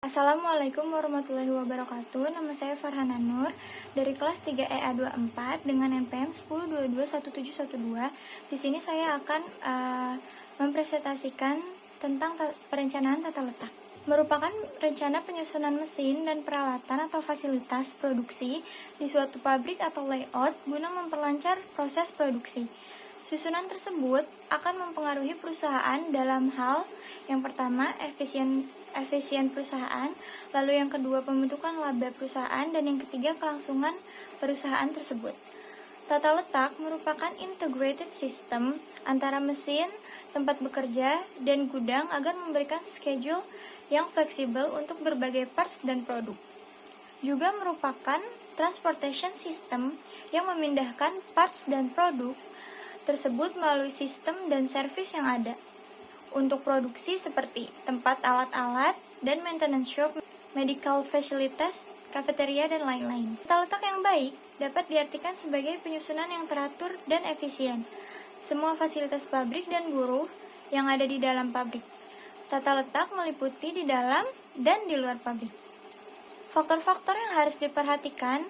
Assalamualaikum warahmatullahi wabarakatuh. Nama saya Farhana Nur dari kelas 3 EA24 dengan NPM 10221712. Di sini saya akan mempresentasikan tentang perencanaan tata letak. Merupakan rencana penyusunan mesin dan peralatan atau fasilitas produksi di suatu pabrik atau layout guna memperlancar proses produksi. Susunan tersebut akan mempengaruhi perusahaan dalam hal yang pertama efisien perusahaan, lalu yang kedua pembentukan laba perusahaan, dan yang ketiga kelangsungan perusahaan tersebut. Tata letak merupakan integrated system antara mesin, tempat bekerja, dan gudang agar memberikan schedule yang fleksibel untuk berbagai parts dan produk. Juga merupakan transportation system yang memindahkan parts dan produk tersebut melalui sistem dan servis yang ada. Untuk produksi seperti tempat alat-alat dan maintenance shop, medical facilities, kafeteria, dan lain-lain. Tata letak yang baik dapat diartikan sebagai penyusunan yang teratur dan efisien. Semua fasilitas pabrik dan buruh yang ada di dalam pabrik. Tata letak meliputi di dalam dan di luar pabrik. Faktor-faktor yang harus diperhatikan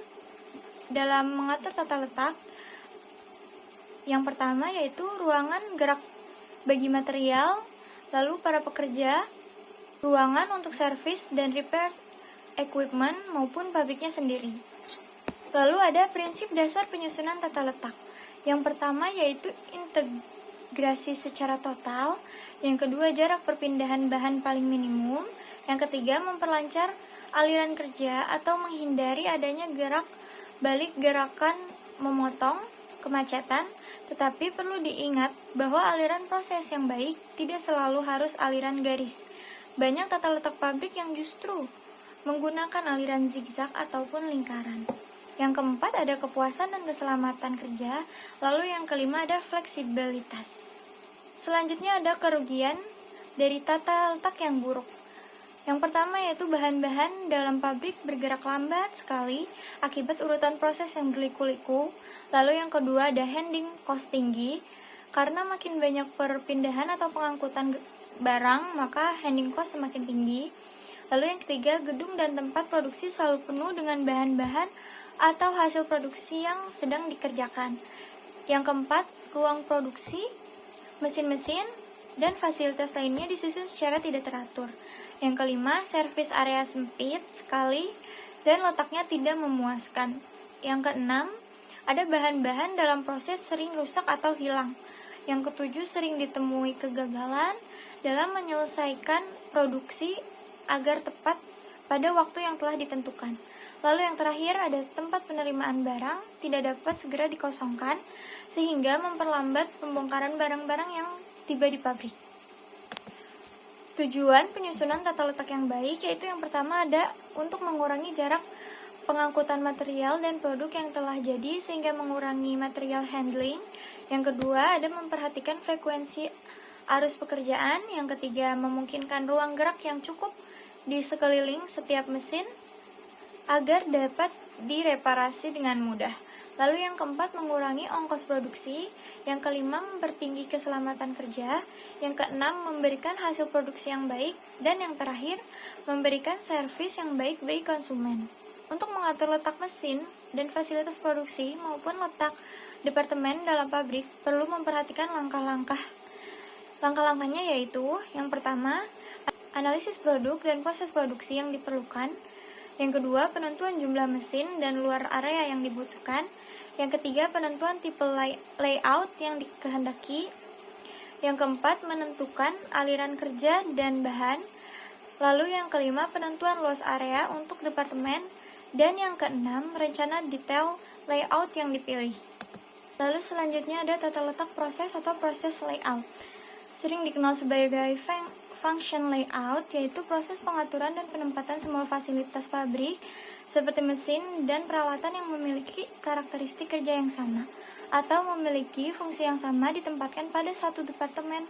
dalam mengatur tata letak yang pertama yaitu ruangan gerak bagi material, lalu para pekerja, ruangan untuk servis dan repair equipment maupun pabriknya sendiri. Lalu ada prinsip dasar penyusunan tata letak. Yang pertama yaitu integrasi secara total, yang kedua jarak perpindahan bahan paling minimum, yang ketiga memperlancar aliran kerja atau menghindari adanya gerak balik gerakan memotong kemacetan. Tetapi perlu diingat bahwa aliran proses yang baik tidak selalu harus aliran garis. Banyak tata letak pabrik yang justru menggunakan aliran zigzag ataupun lingkaran. Yang keempat ada kepuasan dan keselamatan kerja. Lalu yang kelima ada fleksibilitas. Selanjutnya ada kerugian dari tata letak yang buruk. Yang pertama yaitu bahan-bahan dalam pabrik bergerak lambat sekali akibat urutan proses yang berliku-liku. Lalu yang kedua ada handling cost tinggi, karena makin banyak perpindahan atau pengangkutan barang maka handling cost semakin tinggi. Lalu yang ketiga gedung dan tempat produksi selalu penuh dengan bahan-bahan atau hasil produksi yang sedang dikerjakan. Yang keempat ruang produksi, mesin-mesin, dan fasilitas lainnya disusun secara tidak teratur. Yang kelima, servis area sempit sekali dan letaknya tidak memuaskan. Yang keenam, ada bahan-bahan dalam proses sering rusak atau hilang. Yang ketujuh, sering ditemui kegagalan dalam menyelesaikan produksi agar tepat pada waktu yang telah ditentukan. Lalu yang terakhir, ada tempat penerimaan barang tidak dapat segera dikosongkan sehingga memperlambat pembongkaran barang-barang yang tiba di pabrik. Tujuan penyusunan tata letak yang baik yaitu yang pertama ada untuk mengurangi jarak pengangkutan material dan produk yang telah jadi sehingga mengurangi material handling. Yang kedua ada memperhatikan frekuensi arus pekerjaan. Yang ketiga memungkinkan ruang gerak yang cukup di sekeliling setiap mesin agar dapat direparasi dengan mudah. Lalu yang keempat mengurangi ongkos produksi. Yang kelima mempertinggi keselamatan kerja. Yang keenam memberikan hasil produksi yang baik. Dan yang terakhir memberikan servis yang baik bagi konsumen. Untuk mengatur letak mesin dan fasilitas produksi maupun letak departemen dalam pabrik perlu memperhatikan langkah-langkah. Langkah-langkahnya yaitu yang pertama analisis produk dan proses produksi yang diperlukan. Yang kedua penentuan jumlah mesin dan luar area yang dibutuhkan. Yang ketiga penentuan tipe layout yang dikehendaki. Yang keempat menentukan aliran kerja dan bahan. Lalu yang kelima penentuan luas area untuk departemen. Dan yang keenam, rencana detail layout yang dipilih. Lalu selanjutnya ada tata letak proses atau proses layout. Sering dikenal sebagai function layout, yaitu proses pengaturan dan penempatan semua fasilitas pabrik seperti mesin dan peralatan yang memiliki karakteristik kerja yang sama atau memiliki fungsi yang sama ditempatkan pada satu departemen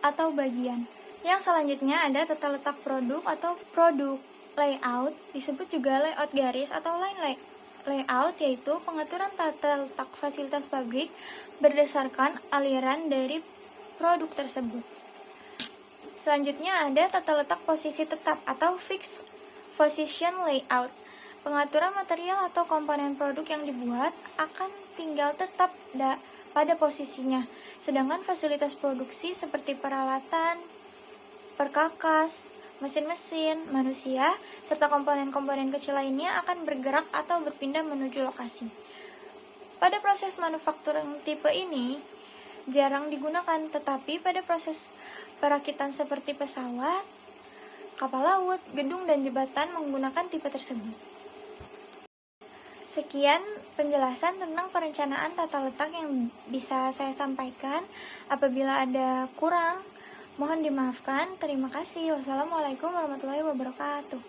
atau bagian. Yang selanjutnya ada tata letak produk atau produk layout, disebut juga layout garis atau line layout, yaitu pengaturan tata letak fasilitas pabrik berdasarkan aliran dari produk tersebut. Selanjutnya ada tata letak posisi tetap atau fixed Position layout. Pengaturan material atau komponen produk yang dibuat akan tinggal tetap pada posisinya. Sedangkan fasilitas produksi seperti peralatan, perkakas, mesin-mesin, manusia, serta komponen-komponen kecil lainnya akan bergerak atau berpindah menuju lokasi. Pada proses manufakturing tipe ini jarang digunakan, tetapi pada proses perakitan seperti pesawat, kapal laut, gedung, dan jembatan menggunakan tipe tersebut. Sekian penjelasan tentang perencanaan tata letak yang bisa saya sampaikan. Apabila ada kurang, mohon dimaafkan. Terima kasih. Wassalamualaikum warahmatullahi wabarakatuh.